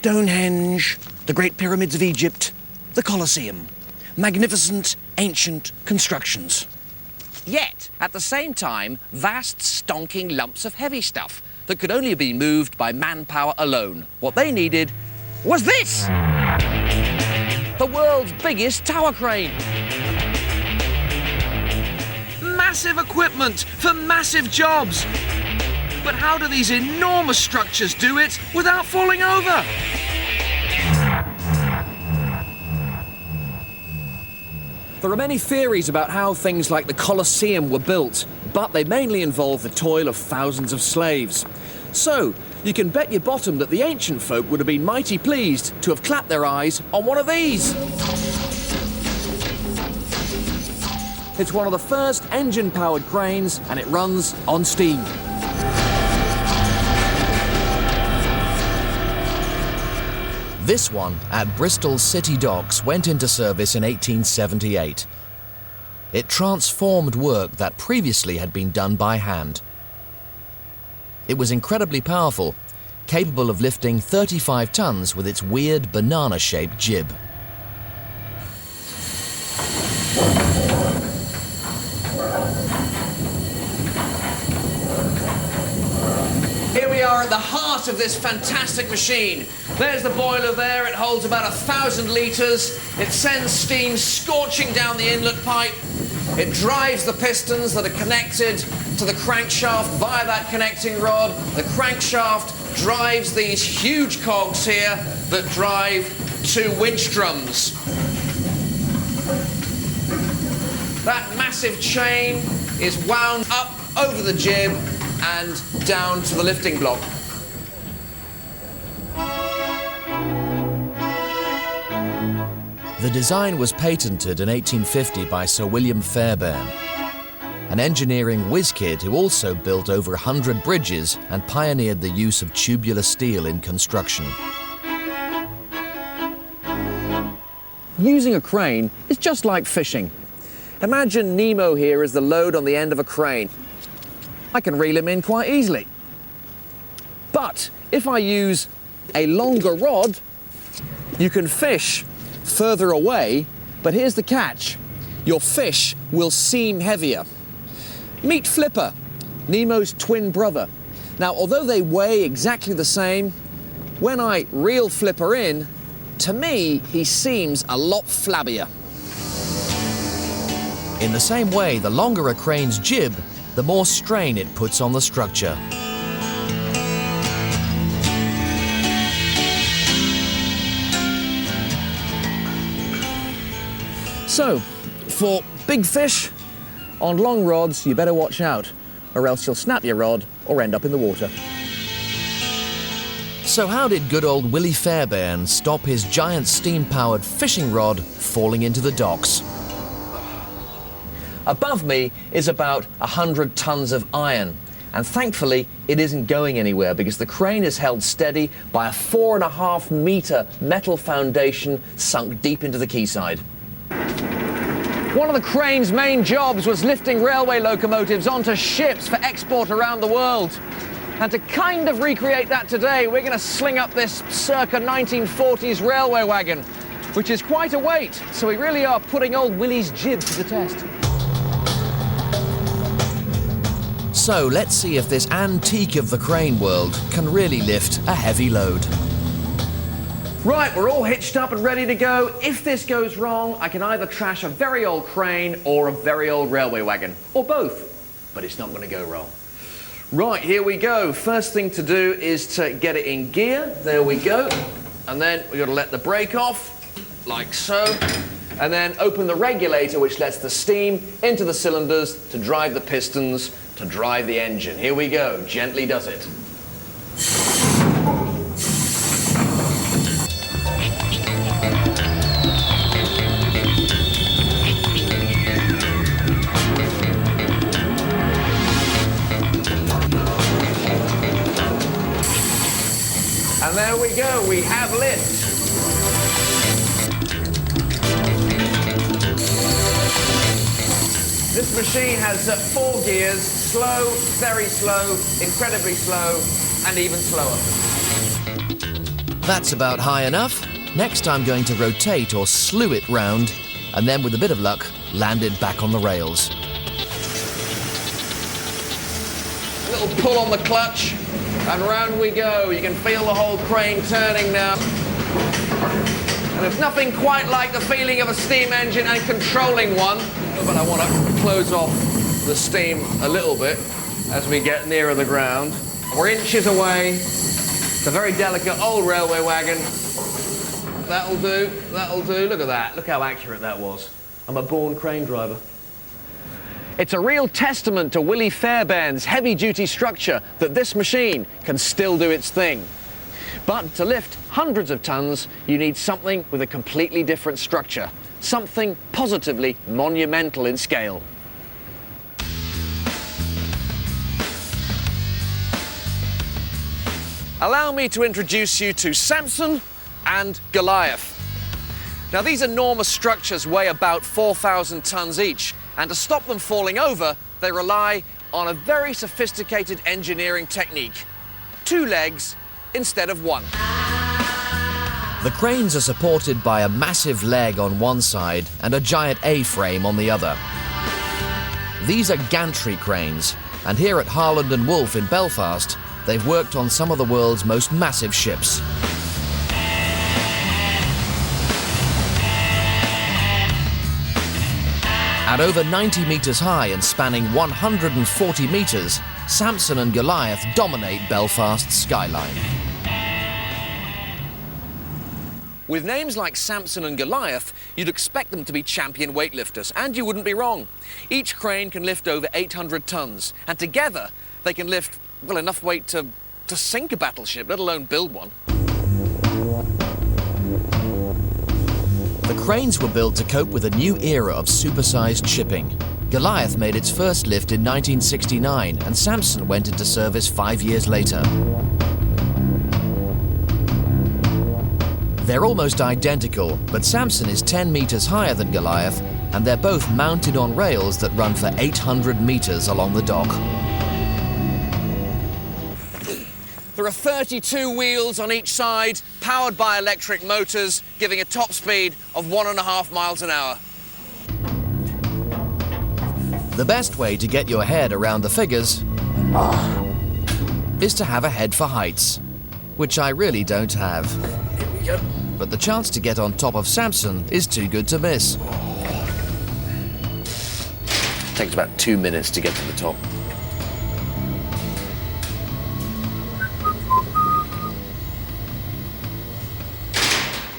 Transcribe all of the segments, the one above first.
Stonehenge, the Great Pyramids of Egypt, the Colosseum. Magnificent, ancient constructions. Yet, at the same time, vast, stonking lumps of heavy stuff that could only be moved by manpower alone. What they needed was this! The world's biggest tower crane. Massive equipment for massive jobs. But how do these enormous structures do it without falling over? There are many theories about how things like the Colosseum were built, but they mainly involve the toil of thousands of slaves. So, you can bet your bottom that the ancient folk would have been mighty pleased to have clapped their eyes on one of these. It's one of the first engine-powered cranes, and it runs on steam. This one at Bristol City Docks went into service in 1878. It transformed work that previously had been done by hand. It was incredibly powerful, capable of lifting 35 tons with its weird banana-shaped jib. Here we are at the heart of this fantastic machine. There's the boiler there. It holds about 1,000 litres. It sends steam scorching down the inlet pipe. It drives the pistons that are connected to the crankshaft via that connecting rod. The crankshaft drives these huge cogs here that drive 2 winch drums. That massive chain is wound up over the jib and down to the lifting block. The design was patented in 1850 by Sir William Fairbairn, an engineering whiz-kid who also built over 100 bridges and pioneered the use of tubular steel in construction. Using a crane is just like fishing. Imagine Nemo here as the load on the end of a crane. I can reel him in quite easily. But if I use a longer rod, you can fish further away, but here's the catch. Your fish will seem heavier. Meet Flipper, Nemo's twin brother. Now, although they weigh exactly the same, when I reel Flipper in, to me, he seems a lot flabbier. In the same way, the longer a crane's jib, the more strain it puts on the structure. So, for big fish, on long rods, you better watch out, or else you'll snap your rod or end up in the water. So how did good old Willie Fairbairn stop his giant steam-powered fishing rod falling into the docks? Above me is about 100 tons of iron, and thankfully it isn't going anywhere because the crane is held steady by a 4.5 metre metal foundation sunk deep into the quayside. One of the crane's main jobs was lifting railway locomotives onto ships for export around the world. And to kind of recreate that today, we're going to sling up this circa 1940s railway wagon, which is quite a weight, so we really are putting old Willie's jib to the test. So let's see if this antique of the crane world can really lift a heavy load. Right, we're all hitched up and ready to go. If this goes wrong, I can either trash a very old crane or a very old railway wagon, or both, but it's not going to go wrong. Right, here we go. First thing to do is to get it in gear. There we go. And then we've got to let the brake off, like so. And then open the regulator, which lets the steam into the cylinders to drive the pistons, to drive the engine. Here we go. Gently does it. And there we go, we have lift. This machine has 4 gears, slow, very slow, incredibly slow, and even slower. That's about high enough. Next I'm going to rotate or slew it round, and then with a bit of luck, land it back on the rails. A little pull on the clutch, and round we go. You can feel the whole crane turning now. And there's nothing quite like the feeling of a steam engine and controlling one. But I want to close off the steam a little bit as we get nearer the ground. We're inches away. It's a very delicate old railway wagon. That'll do, that'll do. Look at that. Look how accurate that was. I'm a born crane driver. It's a real testament to Willie Fairbairn's heavy-duty structure that this machine can still do its thing. But to lift hundreds of tons, you need something with a completely different structure, something positively monumental in scale. Allow me to introduce you to Samson and Goliath. Now, these enormous structures weigh about 4,000 tons each, and to stop them falling over, they rely on a very sophisticated engineering technique. 2 legs instead of 1. The cranes are supported by a massive leg on one side and a giant A-frame on the other. These are gantry cranes, and here at Harland and Wolff in Belfast, they've worked on some of the world's most massive ships. At over 90 metres high and spanning 140 metres, Samson and Goliath dominate Belfast's skyline. With names like Samson and Goliath, you'd expect them to be champion weightlifters, and you wouldn't be wrong. Each crane can lift over 800 tons, and together they can lift, well, enough weight to sink a battleship, let alone build one. The cranes were built to cope with a new era of supersized shipping. Goliath made its first lift in 1969, and Samson went into service 5 years later. They're almost identical, but Samson is 10 metres higher than Goliath, and they're both mounted on rails that run for 800 metres along the dock. There are 32 wheels on each side, powered by electric motors, giving a top speed of 1.5 miles an hour. The best way to get your head around the figures is to have a head for heights, which I really don't have. Here we go. But the chance to get on top of Samson is too good to miss. Takes about 2 minutes to get to the top.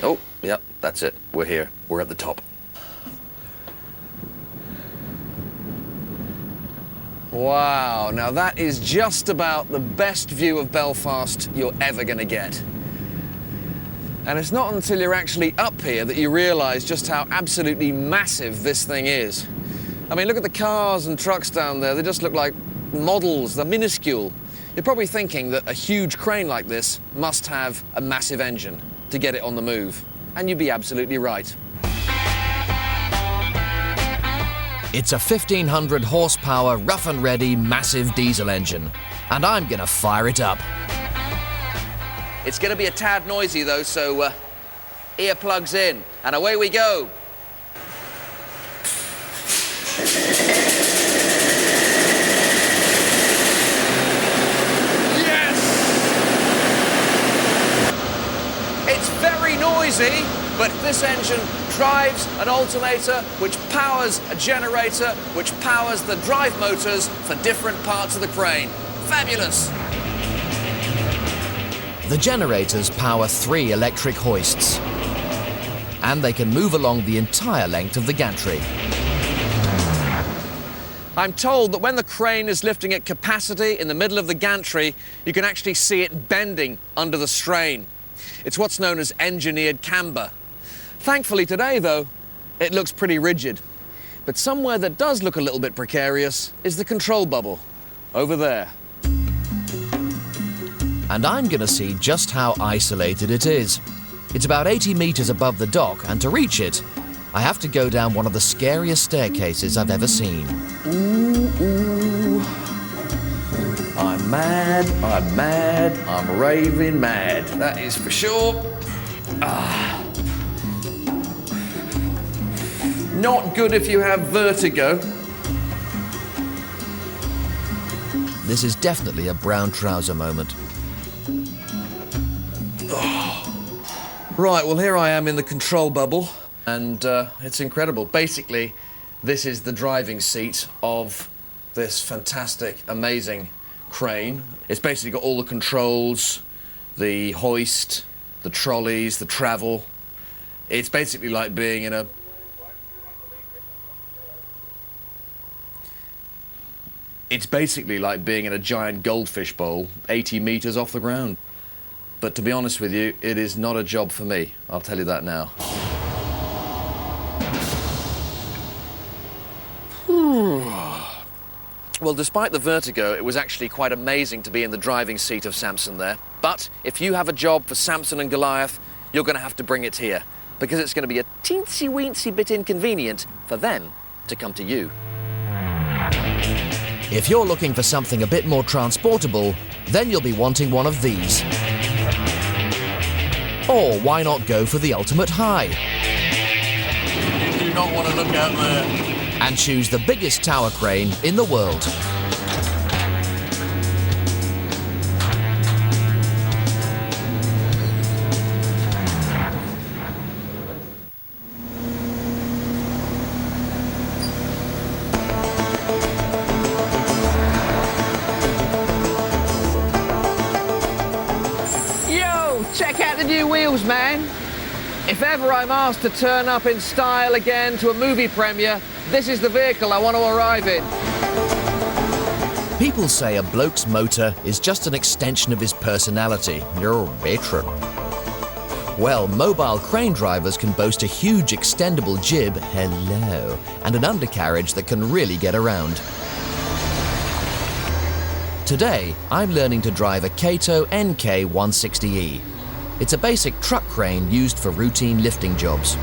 Oh, yep, that's it. We're here. We're at the top. Wow, now that is just about the best view of Belfast you're ever going to get. And it's not until you're actually up here that you realise just how absolutely massive this thing is. I mean, look at the cars and trucks down there. They just look like models. They're minuscule. You're probably thinking that a huge crane like this must have a massive engine to get it on the move. And you'd be absolutely right. It's a 1,500 horsepower, rough and ready, massive diesel engine. And I'm gonna fire it up. It's going to be a tad noisy, though, so earplugs in, and away we go. Yes! It's very noisy, but this engine drives an alternator, which powers a generator, which powers the drive motors for different parts of the crane. Fabulous! The generators power 3 electric hoists, and they can move along the entire length of the gantry. I'm told that when the crane is lifting at capacity in the middle of the gantry, you can actually see it bending under the strain. It's what's known as engineered camber. Thankfully today, though, it looks pretty rigid. But somewhere that does look a little bit precarious is the control bubble, over there. And I'm gonna see just how isolated it is. It's about 80 meters above the dock, and to reach it, I have to go down one of the scariest staircases I've ever seen. Ooh, ooh. I'm I'm mad, I'm raving mad. That is for sure. Not good if you have vertigo. This is definitely a brown trouser moment. Right, well, here I am in the control bubble, and it's incredible. Basically, this is the driving seat of this fantastic, amazing crane. It's basically got all the controls, the hoist, the trolleys, the travel. It's basically like being in a... It's basically like being in a giant goldfish bowl 80 meters off the ground. But to be honest with you, it is not a job for me. I'll tell you that now. Well, despite the vertigo, it was actually quite amazing to be in the driving seat of Samson there. But if you have a job for Samson and Goliath, you're going to have to bring it here, because it's going to be a teensy-weensy bit inconvenient for them to come to you. If you're looking for something a bit more transportable, then you'll be wanting one of these. Or why not go for the ultimate high? You do not want to look out there. And choose the biggest tower crane in the world. Yo, check out the new wheels, man. If ever I'm asked to turn up in style again to a movie premiere, this is the vehicle I want to arrive in. People say a bloke's motor is just an extension of his personality. You're a veteran. Well, mobile crane drivers can boast a huge extendable jib, hello, and an undercarriage that can really get around. Today, I'm learning to drive a Kato NK160E. It's a basic truck crane used for routine lifting jobs.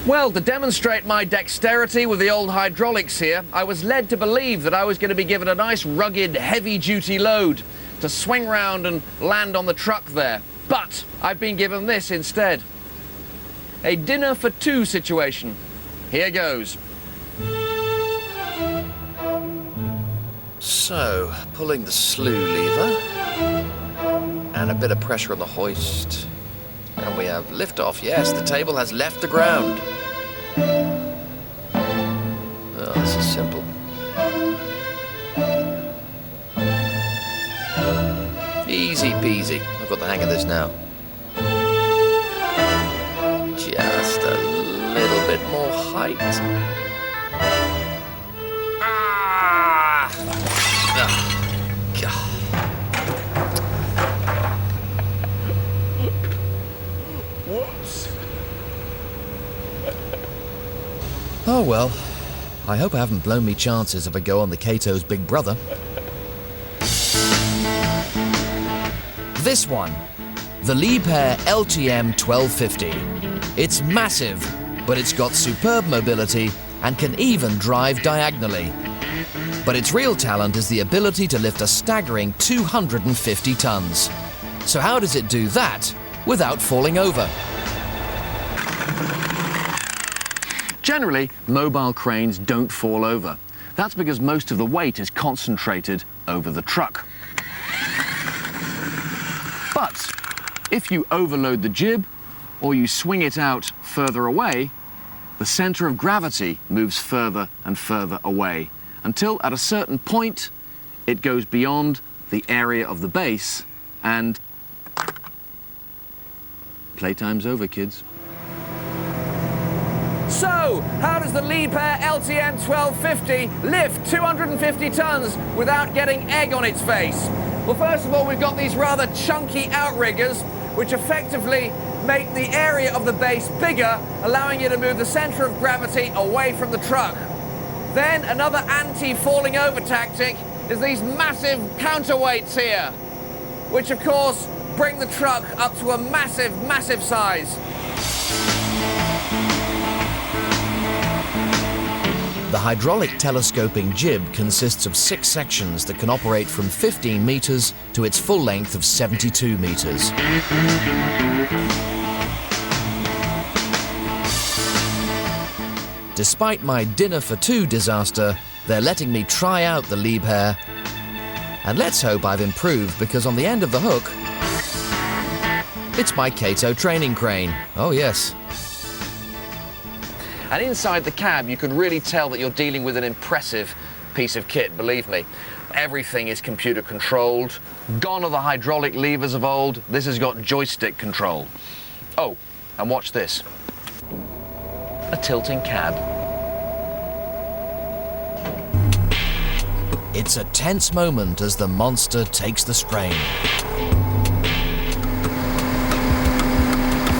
Well, to demonstrate my dexterity with the old hydraulics here, I was led to believe that I was going to be given a nice, rugged, heavy-duty load to swing round and land on the truck there. But I've been given this instead. A dinner for two situation. Here goes. So, pulling the slew lever, and a bit of pressure on the hoist. And we have liftoff. Yes, the table has left the ground. Oh, this is simple. Easy peasy. I've got the hang of this now. Just a little bit more height. Ah! God. Whoops. Oh well, I hope I haven't blown me chances if I go on the Kato's big brother. This one, the Liebherr LTM 1250. It's massive, but it's got superb mobility and can even drive diagonally. But its real talent is the ability to lift a staggering 250 tons. So how does it do that without falling over? Generally, mobile cranes don't fall over. That's because most of the weight is concentrated over the truck. But if you overload the jib or you swing it out further away, the center of gravity moves further and further away until at a certain point it goes beyond the area of the base and playtime's over, kids. So, how does the Liebherr LTM 1250 lift 250 tons without getting egg on its face? Well, first of all, we've got these rather chunky outriggers, which effectively make the area of the base bigger, allowing you to move the center of gravity away from the truck. Then, another anti-falling over tactic is these massive counterweights here, which of course bring the truck up to a massive, massive size. The hydraulic telescoping jib consists of 6 sections that can operate from 15 meters to its full length of 72 meters. Despite my dinner for 2 disaster, they're letting me try out the Liebherr. And let's hope I've improved, because on the end of the hook, it's my Kato training crane. Oh yes. And inside the cab, you could really tell that you're dealing with an impressive piece of kit, believe me. Everything is computer controlled. Gone are the hydraulic levers of old. This has got joystick control. Oh, and watch this. A tilting cab. It's a tense moment as the monster takes the strain.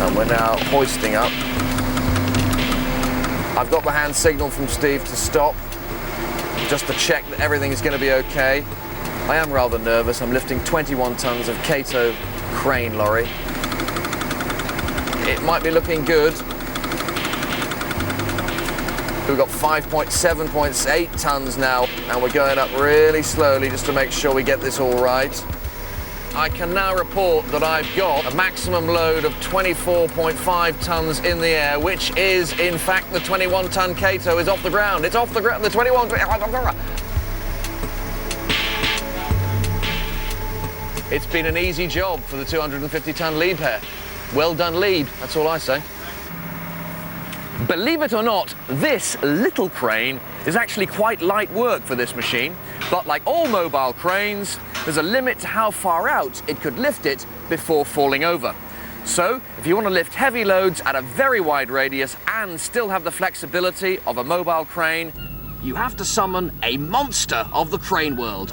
And we're now hoisting up. I've got the hand signal from Steve to stop, just to check that everything is going to be okay. I am rather nervous. I'm lifting 21 tons of Kato crane lorry. It might be looking good. We've got 7.8 tons now, and we're going up really slowly just to make sure we get this all right. I can now report that I've got a maximum load of 24.5 tons in the air, which is, in fact, the 21-ton Kato is off the ground. It's off the ground, the 21... It's been an easy job for the 250-ton Liebherr. Well done, Lieb, that's all I say. Believe it or not, this little crane is actually quite light work for this machine, but like all mobile cranes, there's a limit to how far out it could lift it before falling over. So, if you want to lift heavy loads at a very wide radius and still have the flexibility of a mobile crane, you have to summon a monster of the crane world.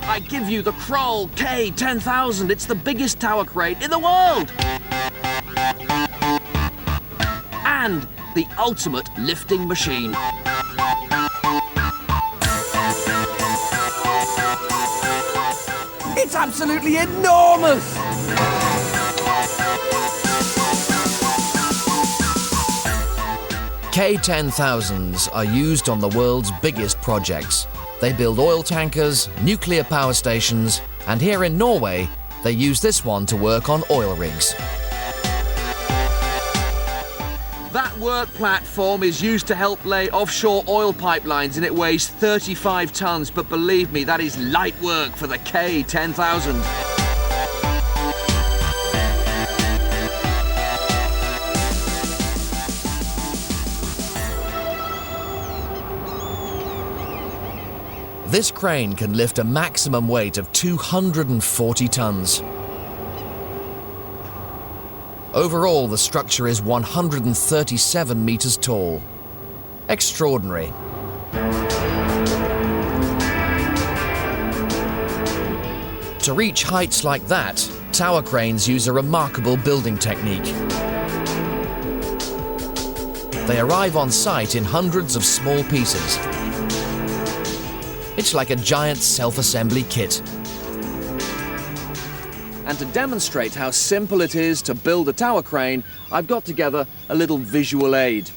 I give you the Kroll K10,000. It's the biggest tower crane in the world. And the ultimate lifting machine. It's absolutely enormous! K10,000s are used on the world's biggest projects. They build oil tankers, nuclear power stations, and here in Norway, they use this one to work on oil rigs. That work platform is used to help lay offshore oil pipelines, and it weighs 35 tons, but believe me, that is light work for the K10,000. This crane can lift a maximum weight of 240 tons. Overall, the structure is 137 meters tall. Extraordinary. To reach heights like that, tower cranes use a remarkable building technique. They arrive on site in hundreds of small pieces. It's like a giant self-assembly kit. And to demonstrate how simple it is to build a tower crane, I've got together a little visual aid.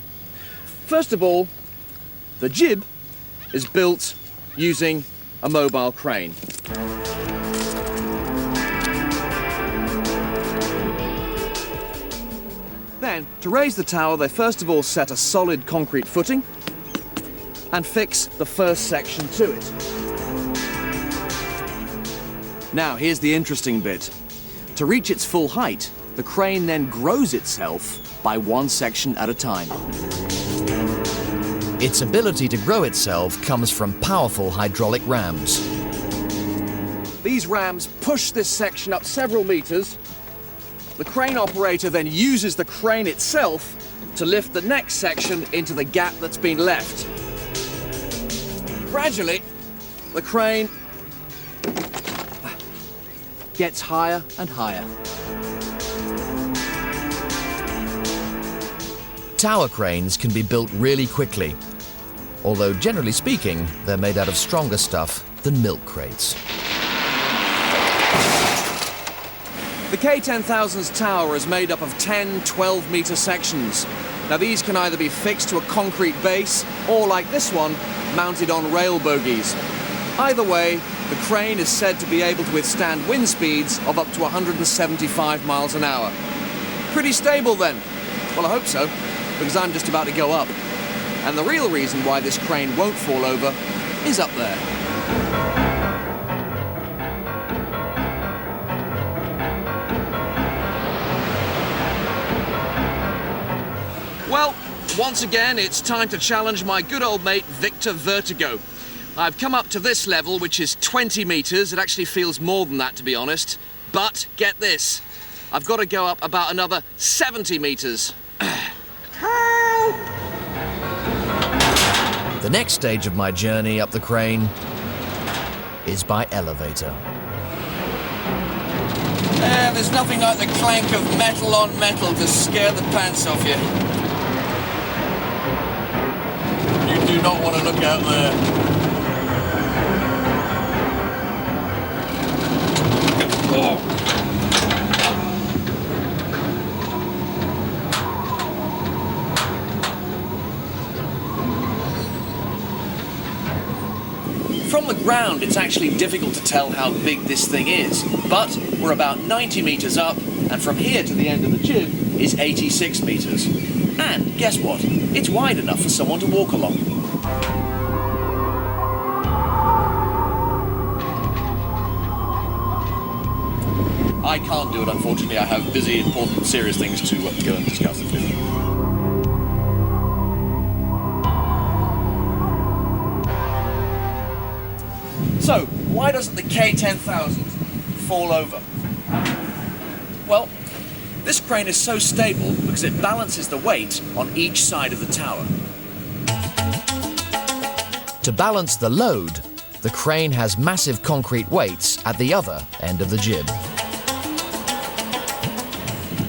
First of all, the jib is built using a mobile crane. Then, to raise the tower, they first of all set a solid concrete footing and fix the first section to it. Now, here's the interesting bit. To reach its full height, the crane then grows itself by one section at a time. Its ability to grow itself comes from powerful hydraulic rams. These rams push this section up several meters. The crane operator then uses the crane itself to lift the next section into the gap that's been left. Gradually, the crane gets higher and higher. Tower cranes can be built really quickly, although generally speaking, they're made out of stronger stuff than milk crates. The K10,000's tower is made up of 10 12-meter sections. Now these can either be fixed to a concrete base or, like this one, mounted on rail bogies. Either way, the crane is said to be able to withstand wind speeds of up to 175 miles an hour. Pretty stable then. Well, I hope so, because I'm just about to go up. And the real reason why this crane won't fall over is up there. Well, once again, it's time to challenge my good old mate Victor Vertigo. I've come up to this level, which is 20 meters. It actually feels more than that, to be honest. But get this, I've got to go up about another 70 meters. The next stage of my journey up the crane is by elevator. There's nothing like the clank of metal on metal to scare the pants off you. You do not want to look out there. From the ground, it's actually difficult to tell how big this thing is, but we're about 90 meters up, and from here to the end of the jib is 86 meters. And guess what? It's wide enough for someone to walk along. I can't do it, unfortunately. I have busy, important, serious things to go and discuss with you. So, why doesn't the K10,000 fall over? Well, this crane is so stable because it balances the weight on each side of the tower. To balance the load, the crane has massive concrete weights at the other end of the jib.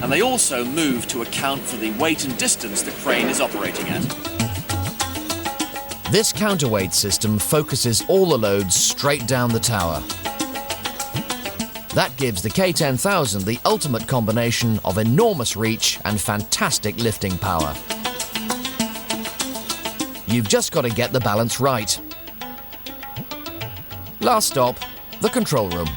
And they also move to account for the weight and distance the crane is operating at. This counterweight system focuses all the loads straight down the tower. That gives the K10,000 the ultimate combination of enormous reach and fantastic lifting power. You've just got to get the balance right. Last stop, the control room.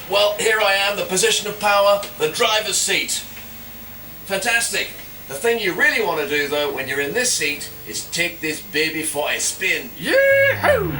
Well, here I am, the position of power, the driver's seat. Fantastic. The thing you really want to do, though, when you're in this seat, is take this baby for a spin. Yee-hoo!